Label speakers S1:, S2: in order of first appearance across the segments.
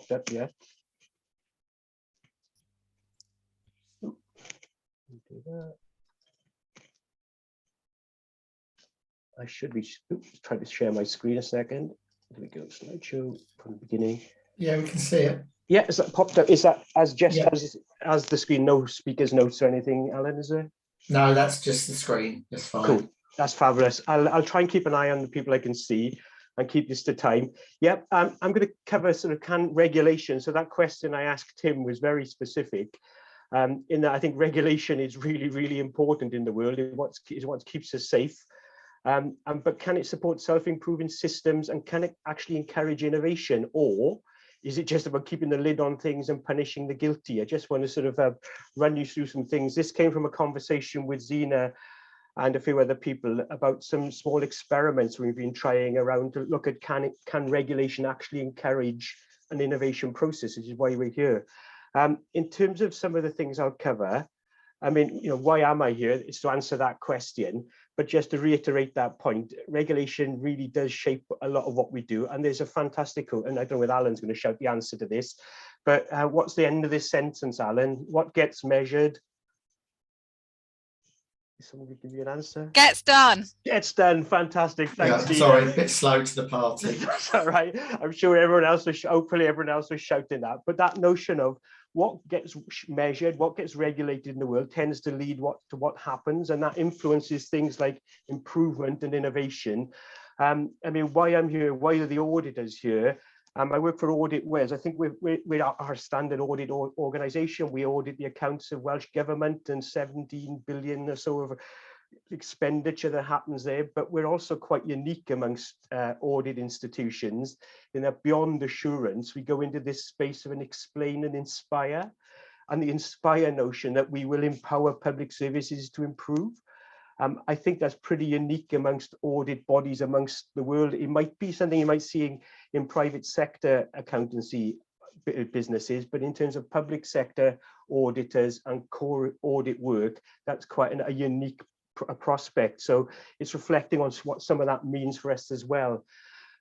S1: popped up yet. Do that. I should be trying to share my screen a second. There we go, slideshow from the beginning.
S2: Yeah, we can see it.
S1: Yeah, is that popped up? Is that as just
S2: Yeah.
S1: as the screen, no speakers notes or anything, Alan, is there?
S2: No, that's just the screen. That's fine.
S1: Cool. That's fabulous. I'll try and keep an eye on the people I can see and keep this to time. Yep, I'm going to cover sort of regulation. So that question I asked Tim was very specific. In that I think regulation is really, really important in the world. It's what keeps us safe. But can it support self-improving systems, and can it actually encourage innovation, or is it just about keeping the lid on things and punishing the guilty? I just want to sort of run you through some things. This came from a conversation with Zena and a few other people about some small experiments we've been trying around to look at can regulation actually encourage an innovation process, which is why we're here. In terms of some of the things I'll cover, I mean, why am I here? It's to answer that question. But just to reiterate that point, regulation really does shape a lot of what we do. And there's a fantastic quote, and I don't know if Alan's going to shout the answer to this, but what's the end of this sentence, Alan? What gets measured? Somebody give you an answer?
S3: Gets done.
S1: Gets done. Fantastic. Thanks.
S2: Yeah, sorry, a bit slow to the party.
S1: That's all right. I'm sure everyone else was, hopefully everyone else was shouting that. But that notion of what gets measured, what gets regulated in the world tends to lead to what happens, and that influences things like improvement and innovation. I mean, why I'm here, why are the auditors here? I work for AuditWales. I think we are our standard audit organisation. We audit the accounts of Welsh Government and 17 billion or so of expenditure that happens there, but we're also quite unique amongst audit institutions in that beyond assurance, we go into this space of an explain and inspire, and the inspire notion that we will empower public services to improve. I think that's pretty unique amongst audit bodies amongst the world. It might be something you might see in private sector accountancy businesses, but in terms of public sector auditors and core audit work, that's quite a unique prospect. So it's reflecting on what some of that means for us as well.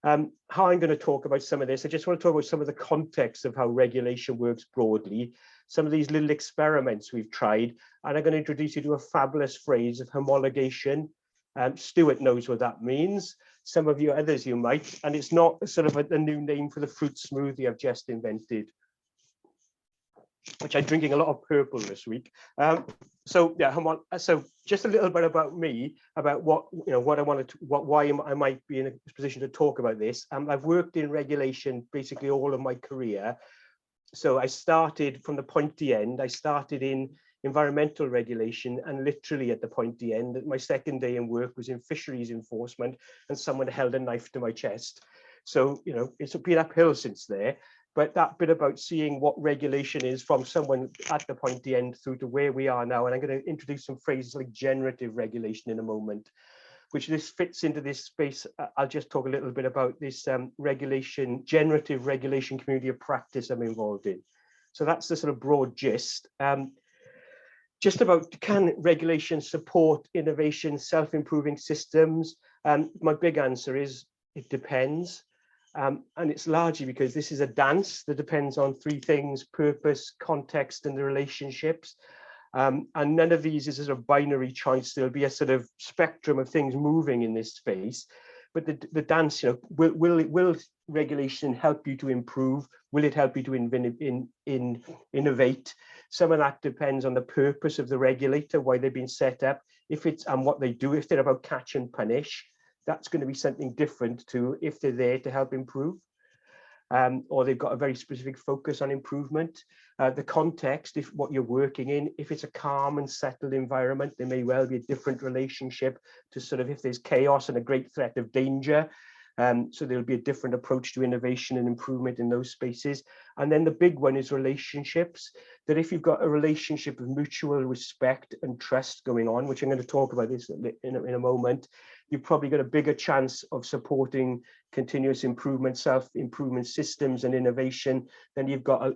S1: How I'm going to talk about some of this, I just want to talk about some of the context of how regulation works broadly, some of these little experiments we've tried, and I'm going to introduce you to a fabulous phrase of homologation. Stuart knows what that means. Some of you others you might, and it's not sort of a new name for the fruit smoothie I've just invented, which I'm drinking a lot of purple this week. So yeah, so just a little bit about me, about what I wanted to, why I might be in a position to talk about this. I've worked in regulation basically all of my career. So I started from the pointy end. I started in environmental regulation, and literally at the pointy end, my second day in work was in fisheries enforcement, and someone held a knife to my chest. So it's been uphill since there. But that bit about seeing what regulation is from someone at the pointy end through to where we are now. And I'm going to introduce some phrases like generative regulation in a moment, which this fits into this space. I'll just talk a little bit about this generative regulation community of practice I'm involved in. So that's the sort of broad gist. Just about, can regulation support innovation, self-improving systems? My big answer is it depends. And it's largely because this is a dance that depends on three things: purpose, context, and the relationships. And none of these is a sort of binary choice. There'll be a sort of spectrum of things moving in this space. But the dance, will regulation help you to improve? Will it help you to innovate? Some of that depends on the purpose of the regulator, why they've been set up, and what they do. If they're about catch and punish, that's going to be something different to if they're there to help improve, or they've got a very specific focus on improvement. The context, if what you're working in, if it's a calm and settled environment, there may well be a different relationship to sort of if there's chaos and a great threat of danger. So there'll be a different approach to innovation and improvement in those spaces. And then the big one is relationships, that if you've got a relationship of mutual respect and trust going on, which I'm going to talk about this in a moment, you've probably got a bigger chance of supporting continuous improvement, self-improvement systems and innovation than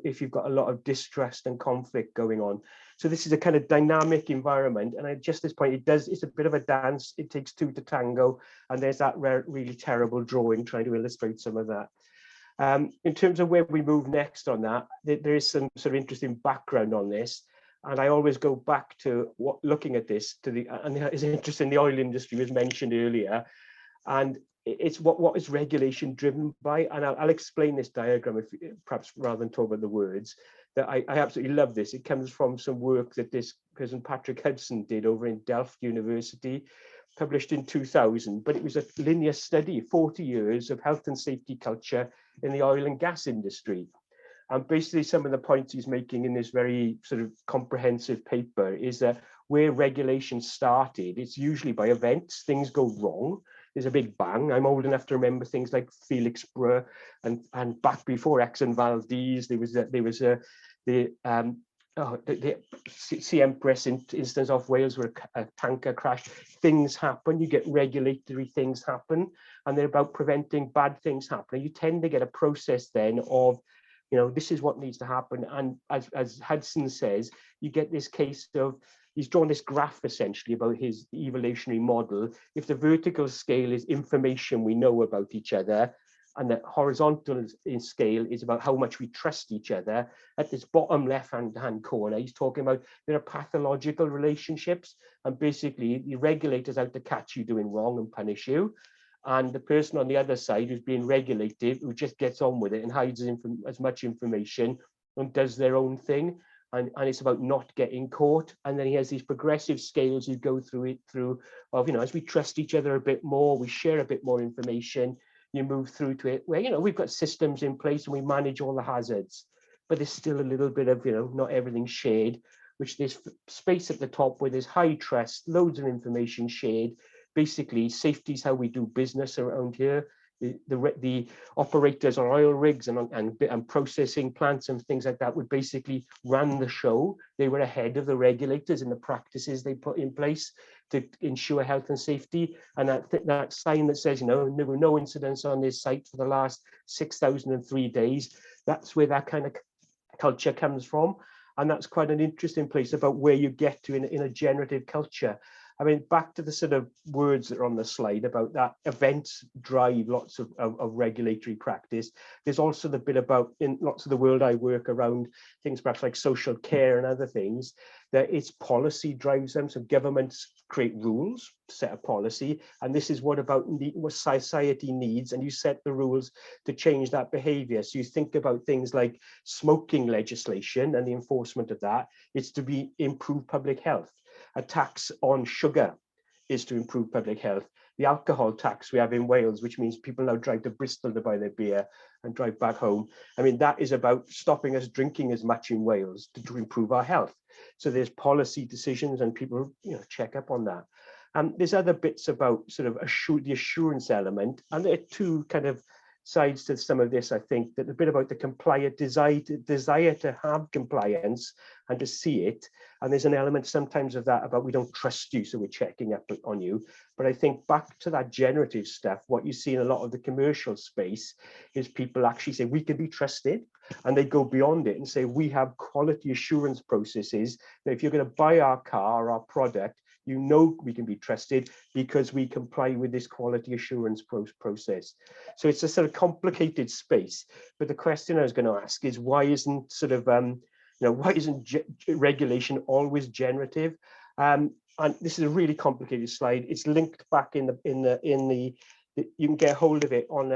S1: if you've got a lot of distrust and conflict going on. So this is a kind of dynamic environment. And at just this point, it's a bit of a dance. It takes two to tango. And there's that really terrible drawing trying to illustrate some of that. In terms of where we move next on that, there is some sort of interesting background on this. And I always go back to looking at this and it's interesting, the oil industry was mentioned earlier. And it's what is regulation driven by? And I'll explain this diagram, if perhaps rather than talk about the words, that I absolutely love this. It comes from some work that this person, Patrick Hudson, did over in Delft University, published in 2000, but it was a linear study, 40 years of health and safety culture in the oil and gas industry. And basically some of the points he's making in this very sort of comprehensive paper is that where regulation started, it's usually by events, things go wrong, there's a big bang. I'm old enough to remember things like Felix Brugh and back before Exxon Valdez, there was the Sea Empress instance off Wales where a tanker crashed. Things happen, you get regulatory things happen, and they're about preventing bad things happening. You tend to get a process then of, this is what needs to happen. And as Hudson says, you get this case of, he's drawn this graph essentially about his evolutionary model. If the vertical scale is information we know about each other, and the horizontal in scale is about how much we trust each other. At this bottom left-hand corner, he's talking about there are pathological relationships, and basically the regulator's out to catch you doing wrong and punish you. And the person on the other side who's being regulated, who just gets on with it and hides as much information and does their own thing. And it's about not getting caught. And then he has these progressive scales you go through of, as we trust each other a bit more, we share a bit more information, you move through to it where, we've got systems in place and we manage all the hazards, but there's still a little bit of, not everything's shared, which there's space at the top where there's high trust, loads of information shared. Basically, safety is how we do business around here. The operators on oil rigs and processing plants and things like that would basically run the show. They were ahead of the regulators in the practices they put in place to ensure health and safety. And that sign that says, there were no incidents on this site for the last 6,003 days, that's where that kind of culture comes from. And that's quite an interesting place about where you get to in a generative culture. I mean, back to the sort of words that are on the slide about that events drive lots of regulatory practice. There's also the bit about, in lots of the world I work around, things perhaps like social care and other things, that it's policy drives them. So governments create rules, set a policy, and this is what society needs, and you set the rules to change that behavior. So you think about things like smoking legislation and the enforcement of that. It's to improve public health. A tax on sugar is to improve public health. The alcohol tax we have in Wales, which means people now drive to Bristol to buy their beer and drive back home. I mean, that is about stopping us drinking as much in Wales to improve our health. So there's policy decisions and people, check up on that. There's other bits about sort of the assurance element, and there are two kind of sides to some of this. I think that a bit about the compliant desire to have compliance and to see it, and there's an element sometimes of that about we don't trust you, so we're checking up on you. But I think back to that generative stuff, what you see in a lot of the commercial space is people actually say we can be trusted, and they go beyond it and say we have quality assurance processes that if you're going to buy our car or our product, we can be trusted because we comply with this quality assurance process. So it's a sort of complicated space. But the question I was going to ask is why isn't why isn't regulation always generative? And this is a really complicated slide. It's linked back in the you can get hold of it on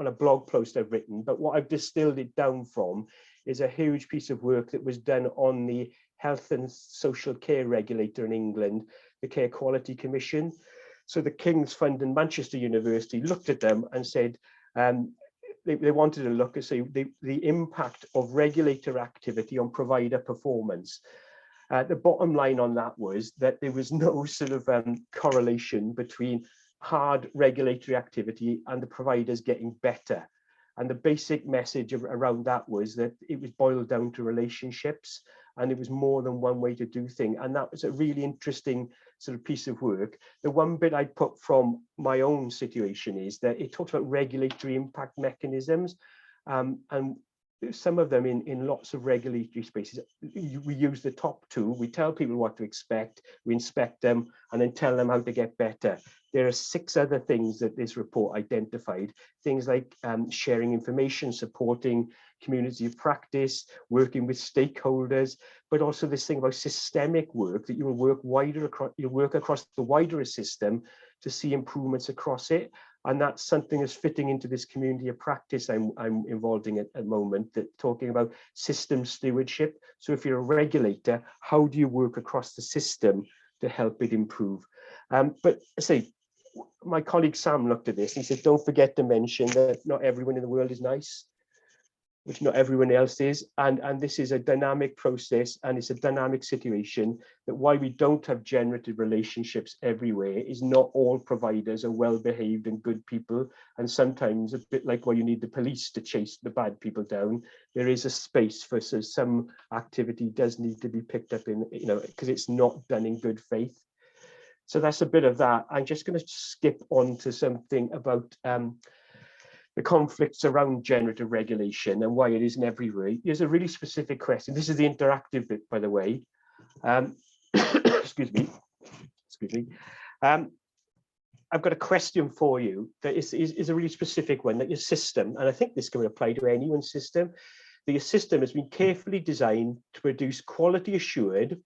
S1: a blog post I've written. But what I've distilled it down from is a huge piece of work that was done on the Health and Social Care Regulator in England, the Care Quality Commission. So the King's Fund and Manchester University looked at them and said they wanted to look at the impact of regulator activity on provider performance. The bottom line on that was that there was no sort of correlation between hard regulatory activity and the providers getting better. And the basic message around that was that it was boiled down to relationships, and it was more than one way to do things. And that was a really interesting sort of piece of work. The one bit I put from my own situation is that it talks about regulatory impact mechanisms. And some of them in lots of regulatory spaces. We use the top two. We tell people what to expect, we inspect them, and then tell them how to get better. There are 6 other things that this report identified. Things like sharing information, supporting community of practice, working with stakeholders, but also this thing about systemic work, that you will work wider across, you work across the wider system to see improvements across it. And that's something that's fitting into this community of practice I'm involved in at the moment, that talking about system stewardship. So if you're a regulator, how do you work across the system to help it improve? But I say, my colleague Sam looked at this and he said, don't forget to mention that not everyone in the world is nice, which not everyone else is. And this is a dynamic process, and it's a dynamic situation, that why we don't have generative relationships everywhere is not all providers are well-behaved and good people. And sometimes, a bit like why you need the police to chase the bad people down, there is a space for some activity does need to be picked up in, because it's not done in good faith. So that's a bit of that. I'm just going to skip on to something about the conflicts around generative regulation and why it isn't everywhere. Here's a really specific question. This is the interactive bit, by the way. Excuse me. I've got a question for you that is a really specific one, that your system, and I think this can apply to anyone's system, that your system has been carefully designed to produce quality assured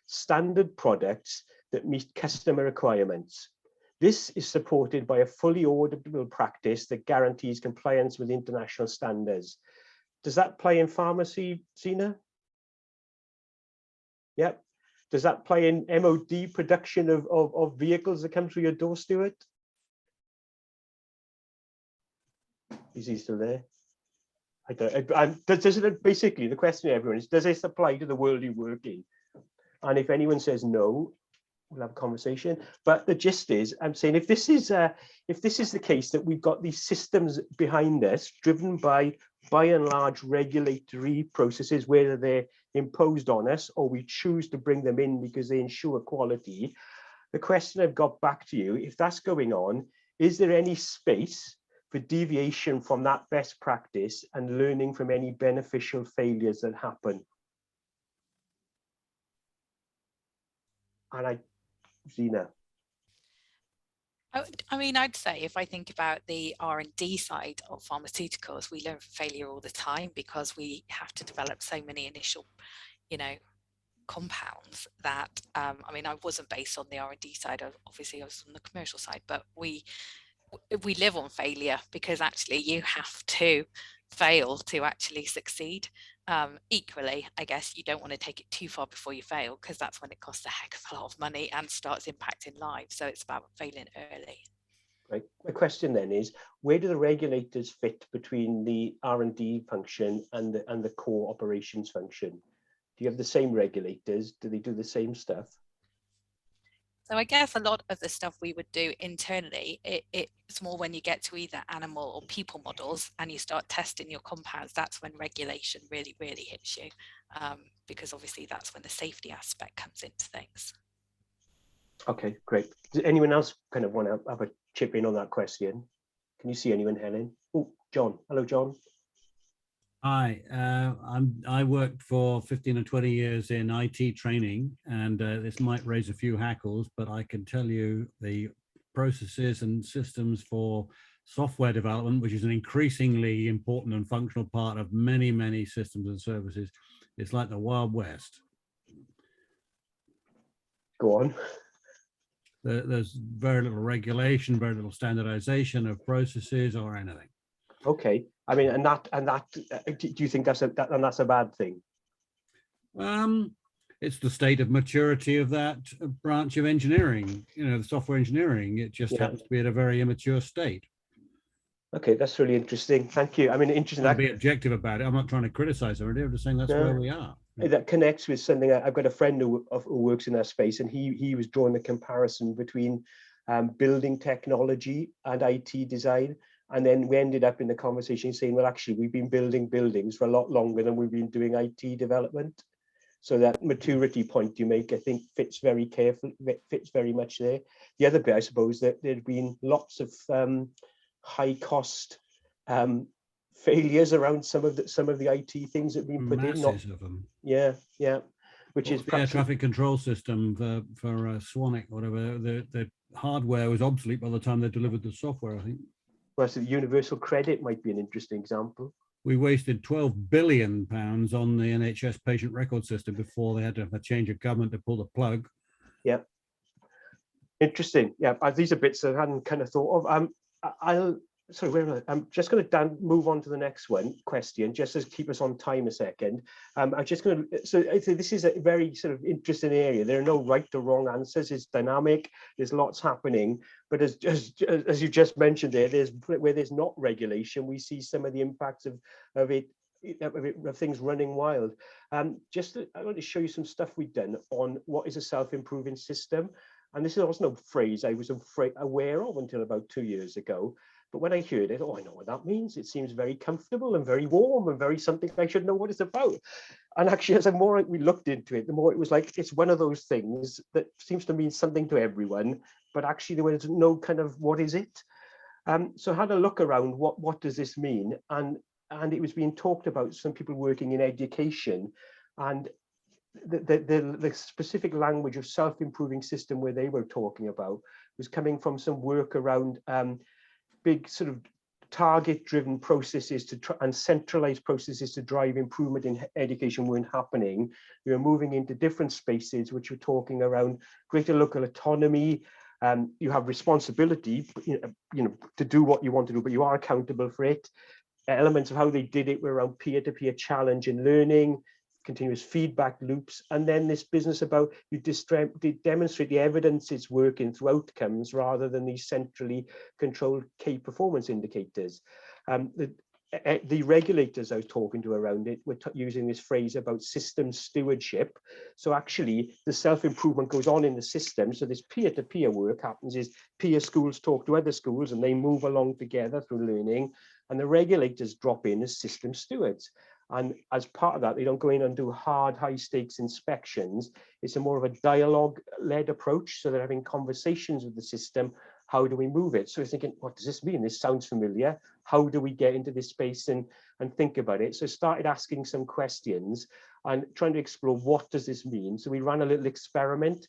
S1: standard products that meet customer requirements. This is supported by a fully auditable practice that guarantees compliance with international standards. Does that play in pharmacy, Sina? Yep. Does that play in MOD production of vehicles that come through your door, Stuart? Is he still there? I don't. Does it, basically, the question to everyone is, does this apply to the world you work in? And if anyone says no, we'll have a conversation. But the gist is, I'm saying, if this is the case, that we've got these systems behind us driven by and large regulatory processes, whether they're imposed on us or we choose to bring them in because they ensure quality, the question I've got back to you, if that's going on, is there any space for deviation from that best practice and learning from any beneficial failures that happen? And Zina.
S3: I mean, I'd say if I think about the R&D side of pharmaceuticals, we learn from failure all the time because we have to develop so many initial, compounds that, I mean, I wasn't based on the R&D side, obviously I was on the commercial side, but we live on failure because actually you have to fail to actually succeed. Equally, I guess you don't want to take it too far before you fail, because that's when it costs a heck of a lot of money and starts impacting lives. So it's about failing early.
S1: Right. My question then is, where do the regulators fit between the R&D function and the core operations function? Do you have the same regulators? Do they do the same stuff?
S3: So I guess a lot of the stuff we would do internally, it's more when you get to either animal or people models and you start testing your compounds, that's when regulation really, really hits you, because obviously that's when the safety aspect comes into things. Okay, great. Does anyone else kind of want to have a chip in on that question? Can you see anyone, Helen? Oh, John. Hello, John.
S4: Hi, I worked for 15 or 20 years in IT training, and this might raise a few hackles, but I can tell you the processes and systems for software development, which is an increasingly important and functional part of many, many systems and services. It's like the Wild West.
S1: Go on.
S4: There's very little regulation, very little standardization of processes or anything.
S1: Okay. I mean, and that, do you think that's a bad thing?
S4: It's the state of maturity of that branch of engineering, the software engineering. It just happens to be at a very immature state. Okay, that's really interesting. Thank you. I mean, interesting. I'll be objective about it. I'm not trying to criticize already. I'm just saying that's where we are.
S1: That connects with something. I've got a friend who works in that space, and he was drawing the comparison between building technology and IT design. And then we ended up in the conversation saying, well, actually, we've been building buildings for a lot longer than we've been doing IT development. So that maturity point you make, I think, fits very much there. The other bit, I suppose, that there'd been lots of high cost failures around some of the IT things that have been put in.
S4: Masses of them.
S1: Yeah, which is
S4: The air
S1: perhaps
S4: traffic control system for Swanwick, whatever. The hardware was obsolete by the time they delivered the software, I think.
S1: well, so universal credit might be an interesting example.
S4: We wasted £12 billion on the NHS patient record system before they had to have a change of government to pull the plug.
S1: Yeah, interesting. Yeah, these are bits that I hadn't kind of thought of. I'm just going to move on to the next question, just to keep us on time a second. I'm just going to, so this is a very sort of interesting area. There are no right or wrong answers. It's dynamic. There's lots happening. But as you just mentioned there, where there's not regulation, we see some of the impacts of things running wild. I want to show you some stuff we've done on what is a self-improving system. And this is also no phrase I was aware of until about 2 years ago. But when I heard it, I know what that means. It seems very comfortable and very warm and very something I should know what it's about. And actually, as the more we looked into it, the more it was like, it's one of those things that seems to mean something to everyone, but actually there was no kind of, what is it? So I had a look around, what does this mean? And it was being talked about, some people working in education, and the specific language of self-improving system where they were talking about was coming from some work around big sort of target-driven processes and centralized processes to drive improvement in education weren't happening. We were moving into different spaces, which were talking around greater local autonomy. You have responsibility, to do what you want to do, but you are accountable for it. Elements of how they did it were around peer-to-peer challenge and learning, continuous feedback loops, and then this business about you demonstrate the evidence it's working through outcomes rather than these centrally controlled key performance indicators. The regulators I was talking to around it were using this phrase about system stewardship. So actually the self-improvement goes on in the system. So this peer-to-peer work happens is peer schools talk to other schools and they move along together through learning, and the regulators drop in as system stewards. And as part of that, they don't go in and do hard, high-stakes inspections. It's a more of a dialogue-led approach. So they're having conversations with the system. How do we move it? So we're thinking, what does this mean? This sounds familiar. How do we get into this space and think about it? So I started asking some questions and trying to explore, what does this mean? So we ran a little experiment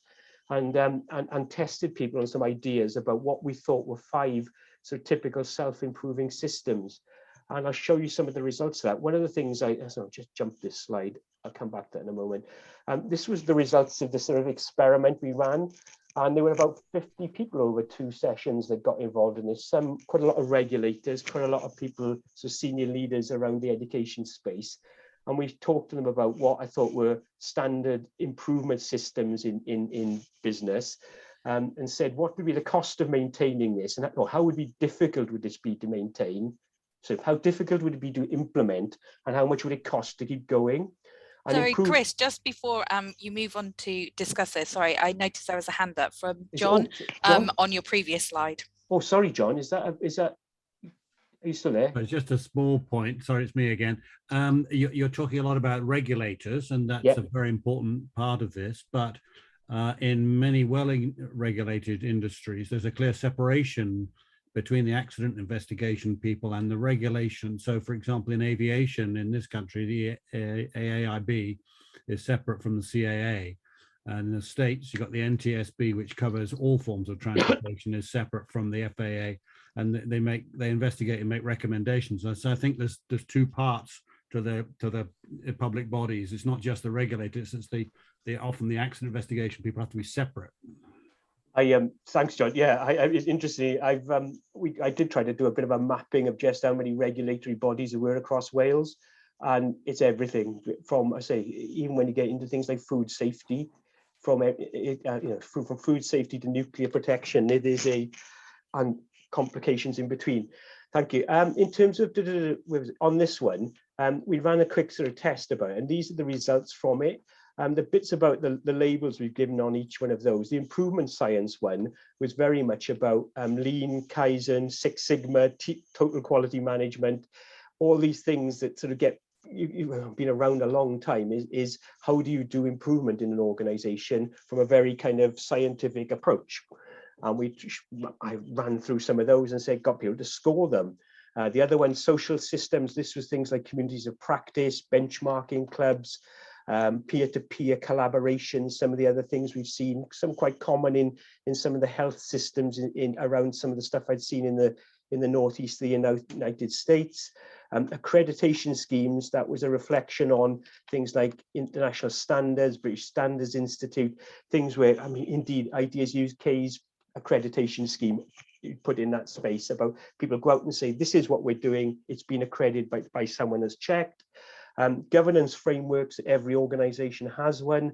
S1: and tested people on some ideas about what we thought were 5 sort of typical self-improving systems. And I'll show you some of the results of that. One of the things I'll just jump this slide. I'll come back to that in a moment. This was the results of the sort of experiment we ran. And there were about 50 people over 2 sessions that got involved in this. Quite a lot of regulators, quite a lot of people, so senior leaders around the education space. And we talked to them about what I thought were standard improvement systems in business, and said, what would be the cost of maintaining this? And how would be difficult would this be to maintain? So how difficult would it be to implement, and how much would it cost to keep going? And
S3: sorry, Chris, just before you move on to discuss this, sorry, I noticed there was a hand up from John,
S1: John?
S3: On your previous slide.
S1: Oh, sorry, John, is that, are you still there?
S4: It's just a small point. Sorry, it's me again. You're talking a lot about regulators, and that's a very important part of this. But in many well-regulated industries, there's a clear separation between the accident investigation people and the regulation. So, for example, in aviation in this country, the AAIB is separate from the CAA. And in the States, you've got the NTSB, which covers all forms of transportation, is separate from the FAA. And they investigate and make recommendations. So I think there's 2 parts to the public bodies. It's not just the regulators, it's often the accident investigation people have to be separate.
S1: Thanks, John. Yeah, it's interesting. I did try to do a bit of a mapping of just how many regulatory bodies there were across Wales, and it's everything from, I say, even when you get into things like food safety, from food safety to nuclear protection, and complications in between. Thank you. In terms of on this one, we ran a quick sort of test about it, and these are the results from it. The bits about the labels we've given on each one of those. The improvement science one was very much about lean, Kaizen, Six Sigma, total quality management, all these things that sort of you've been around a long time, is how do you do improvement in an organization from a very kind of scientific approach. And I ran through some of those and said, got people to score them. The other one, social systems. This was things like communities of practice, benchmarking clubs, peer-to-peer collaboration. Some of the other things we've seen, some quite common in some of the health systems in around some of the stuff I'd seen in the northeast of the United States. Accreditation schemes, that was a reflection on things like international standards, British Standards Institute, things where, I mean, indeed, Ideas UK's accreditation scheme put in that space about people go out and say, this is what we're doing, it's been accredited by someone that's checked. Governance frameworks, every organization has one.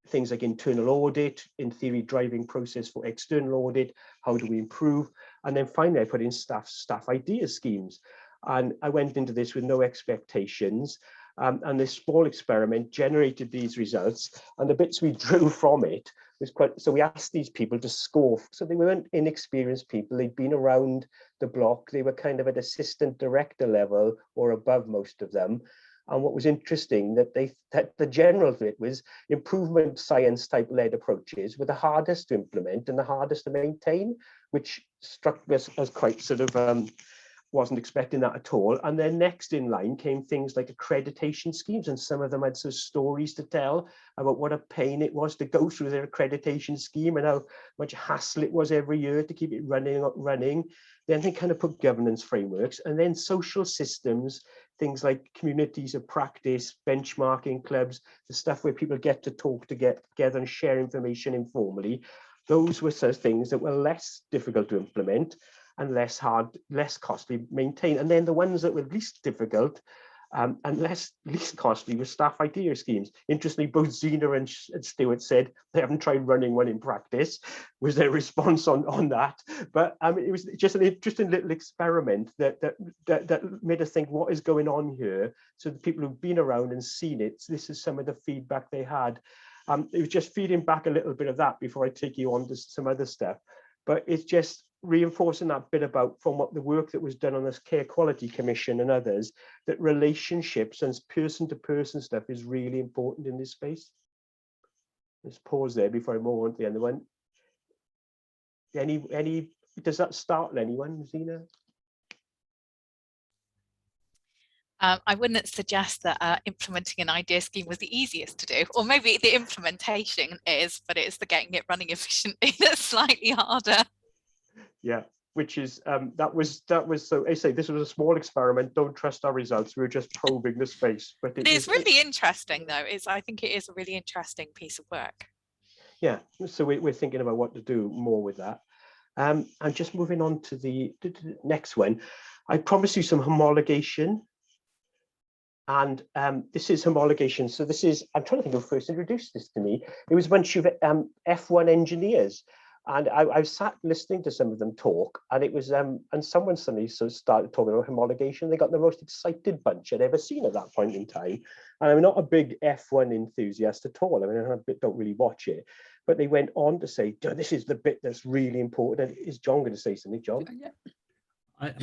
S1: Things like internal audit, in theory, driving process for external audit, how do we improve? And then finally, I put in staff idea schemes. And I went into this with no expectations. And this small experiment generated these results. And the bits we drew from it was quite, so we asked these people to score. So they weren't inexperienced people, they'd been around the block, they were kind of at assistant director level or above, most of them. And what was interesting that the general bit was improvement science type led approaches were the hardest to implement and the hardest to maintain, which struck us as quite sort of wasn't expecting that at all. And then next in line came things like accreditation schemes, and some of them had some stories to tell about what a pain it was to go through their accreditation scheme and how much hassle it was every year to keep it running. Then they kind of put governance frameworks, and then social systems, things like communities of practice, benchmarking clubs, the stuff where people get to talk together and share information informally. Those were sort of things that were less difficult to implement and less costly to maintain. And then the ones that were least difficult and least costly were staff idea schemes. Interestingly, both Zena and Stuart said they haven't tried running one in practice, was their response on that. But it was just an interesting little experiment that made us think, what is going on here? So the people who've been around and seen it, this is some of the feedback they had. It was just feeding back a little bit of that before I take you on to some other stuff. But it's just reinforcing that bit about from what the work that was done on this Care Quality Commission and others, that relationships and person-to-person stuff is really important in this space. Let's pause there before I move on to the other one. Any does that startle anyone, Zena?
S3: I wouldn't suggest that implementing an idea scheme was the easiest to do, or maybe the implementation is, but it's the getting it running efficiently that's slightly harder.
S1: Yeah, which is that was so I say this was a small experiment, don't trust our results, we were just probing the space. But
S3: it is really interesting though. I think it is a really interesting piece of work.
S1: Yeah, so we're thinking about what to do more with that. And just moving on to the next one, I promised you some homologation. And this is homologation. So this is, I'm trying to think of who first introduced this to me. It was a bunch of F1 engineers. And I sat listening to some of them talk, and it was, and someone suddenly sort of started talking about homologation. They got the most excited bunch I'd ever seen at that point in time. And I'm not a big F1 enthusiast at all. I mean, I don't really watch it, but they went on to say, this is the bit that's really important. And is John going to say something, John?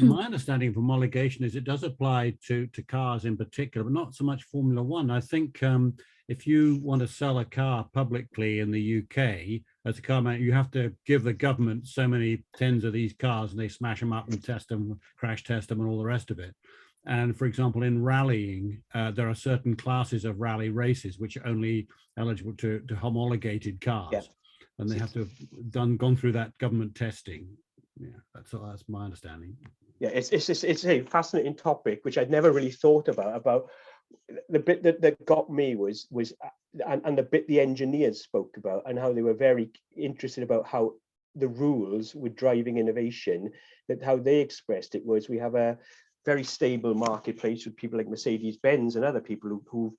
S4: My understanding of homologation is it does apply to cars in particular, but not so much Formula One. I think if you want to sell a car publicly in the UK, as a car man, you have to give the government so many tens of these cars and they smash them up and test them, crash test them and all the rest of it. And for example, in rallying, there are certain classes of rally races which are only eligible to homologated cars. Yeah. And they have to have gone through that government testing. Yeah, that's my understanding. Yeah,
S1: it's a fascinating topic, which I'd never really thought about the bit that got me was and the bit the engineers spoke about, and how they were very interested about how the rules were driving innovation. That how they expressed it was, we have a very stable marketplace with people like Mercedes-Benz and other people who've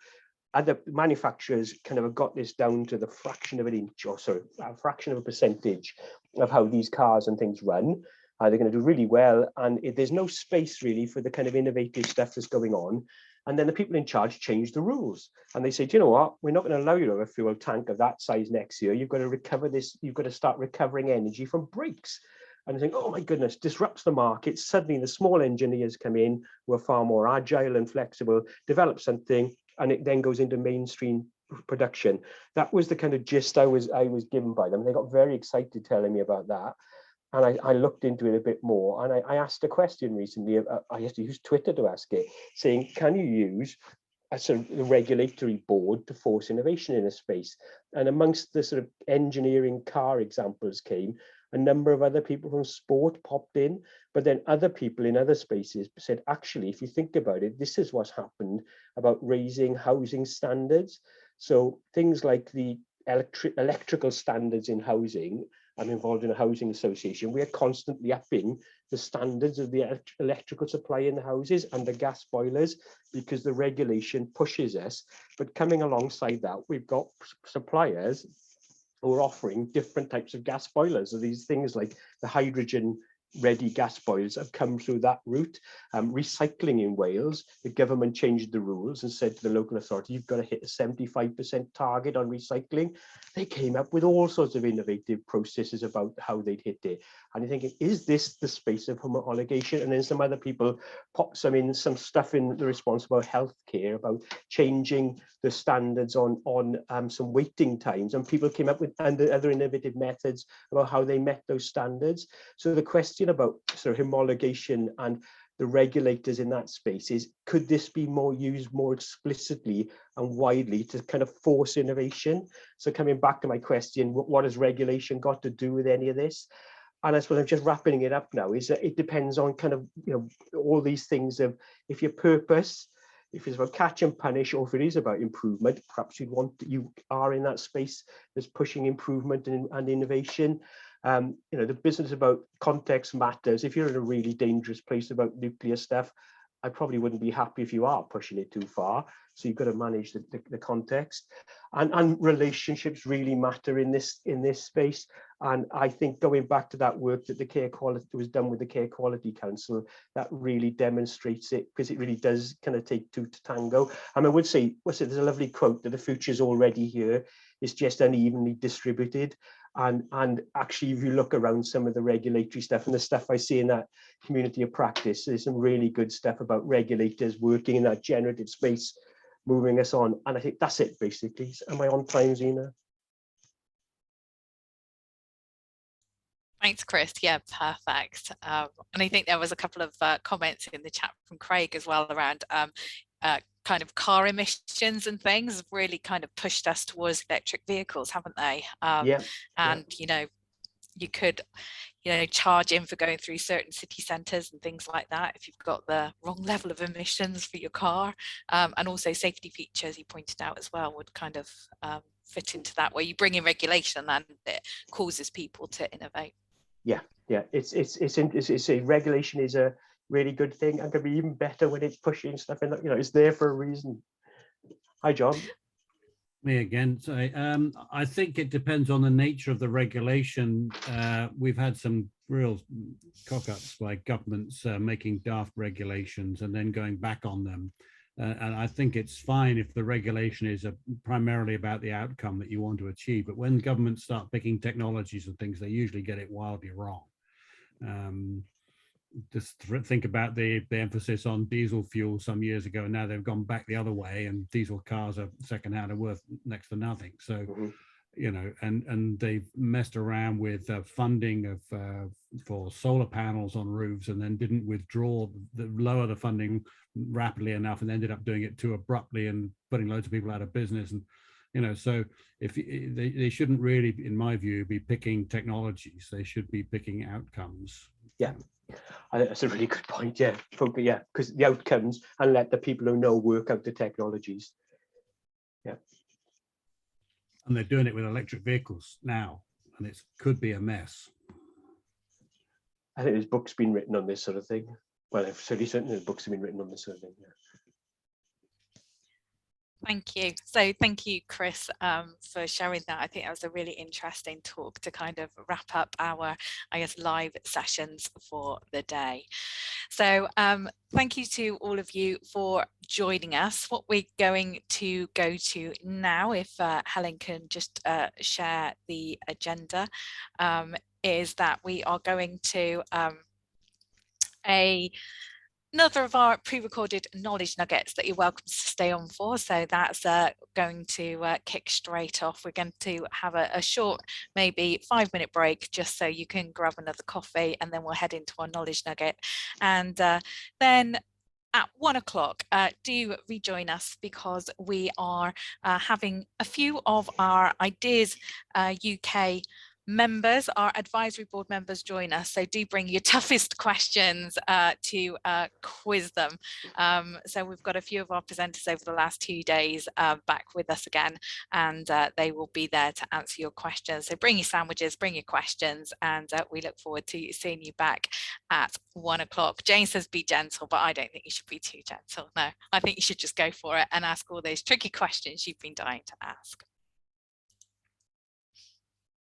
S1: other manufacturers kind of got this down to the fraction of an inch, or sorry, a fraction of a percentage of how these cars and things run. They're going to do really well, and there's no space really for the kind of innovative stuff that's going on. And then the people in charge change the rules, and they say, do you know what? We're not going to allow you to have a fuel tank of that size next year. You've got to recover this. You've got to start recovering energy from brakes. And I think, oh my goodness, disrupts the market. Suddenly, the small engineers come in who are far more agile and flexible, develop something, and it then goes into mainstream production. That was the kind of gist I was given by them. They got very excited telling me about that. and I looked into it a bit more, and I asked a question recently. I had to use Twitter to ask it, saying, can you use a sort of regulatory board to force innovation in a space? And amongst the sort of engineering car examples came a number of other people from sport popped in, but then other people in other spaces said, actually, if you think about it, this is what's happened about raising housing standards. So things like the electrical standards in housing. I'm involved in a housing association. We are constantly upping the standards of the electrical supply in the houses and the gas boilers because the regulation pushes us. But coming alongside that, we've got suppliers who are offering different types of gas boilers. So these things like the hydrogen ready gas boilers have come through that route. Recycling in Wales, the government changed the rules and said to the local authority, you've got to hit a 75% target on recycling. They came up with all sorts of innovative processes about how they'd hit it. And you're thinking, is this the space of homologation? And then some other people pop some stuff in the response about healthcare, about changing the standards on some waiting times. And people came up with other innovative methods about how they met those standards. So the question about sort of homologation and the regulators in that space is, could this be used more explicitly and widely to kind of force innovation? So coming back to my question, what has regulation got to do with any of this? And I suppose I'm just wrapping it up now, is that it depends on kind of, all these things of, if your purpose, if it's about catch and punish, or if it is about improvement, perhaps you are in that space that's pushing improvement and innovation. The business about context matters. If you're in a really dangerous place about nuclear stuff, I probably wouldn't be happy if you are pushing it too far. So you've got to manage the context, and relationships really matter in this space. And I think going back to that work that the care quality was done with the Care Quality Council, that really demonstrates it, because it really does kind of take two to tango. And I would say, there's a lovely quote that the future is already here. It's just unevenly distributed. And actually, if you look around some of the regulatory stuff and the stuff I see in that community of practice, there's some really good stuff about regulators working in that generative space, moving us on. And I think that's it, basically. Am I on time, Zena?
S3: Thanks, Chris. Yeah, perfect. And I think there was a couple of comments in the chat from Craig as well around kind of car emissions and things have really kind of pushed us towards electric vehicles, haven't they? You could charge in for going through certain city centres and things like that if you've got the wrong level of emissions for your car, and also safety features, you pointed out as well, would kind of fit into that, where you bring in regulation and it causes people to innovate.
S1: It's a regulation is a really good thing, and can be even better when it's pushing stuff in. It's there for a reason. Hi, John.
S4: Me again. So I think it depends on the nature of the regulation. We've had some real cock-ups by governments making daft regulations and then going back on them. And I think it's fine if the regulation is primarily about the outcome that you want to achieve. But when governments start picking technologies and things, they usually get it wildly wrong. Just think about the emphasis on diesel fuel some years ago, and now they've gone back the other way, and diesel cars are secondhand and worth next to nothing. So, and they've messed around with funding of for solar panels on roofs, and then didn't lower the funding rapidly enough, and ended up doing it too abruptly and putting loads of people out of business. And so if they shouldn't really, in my view, be picking technologies, they should be picking outcomes.
S1: Yeah, I think that's a really good point. Because the outcomes, and let the people who know work out the technologies.
S4: And they're doing it with electric vehicles now, and it could be a mess.
S1: I think there's books been written on this sort of thing. Well, certainly books have been written on this sort of thing.
S3: Thank you. So thank you, Chris, for sharing that. I think that was a really interesting talk to kind of wrap up our, live sessions for the day. So thank you to all of you for joining us. What we're going to go to now, if Helen can just share the agenda, is that we are going to another of our pre-recorded knowledge nuggets that you're welcome to stay on for. So that's going to kick straight off. We're going to have a short, maybe 5-minute break, just so you can grab another coffee, and then we'll head into our knowledge nugget. And then at 1 o'clock, do rejoin us, because we are having a few of our Ideas UK members, our advisory board members, join us. So do bring your toughest questions to quiz them. So we've got a few of our presenters over the last 2 days back with us again, and they will be there to answer your questions. So bring your sandwiches, bring your questions, and we look forward to seeing you back at 1 o'clock. Jane says be gentle, but I don't think you should be too gentle. No, I think you should just go for it and ask all those tricky questions you've been dying to ask.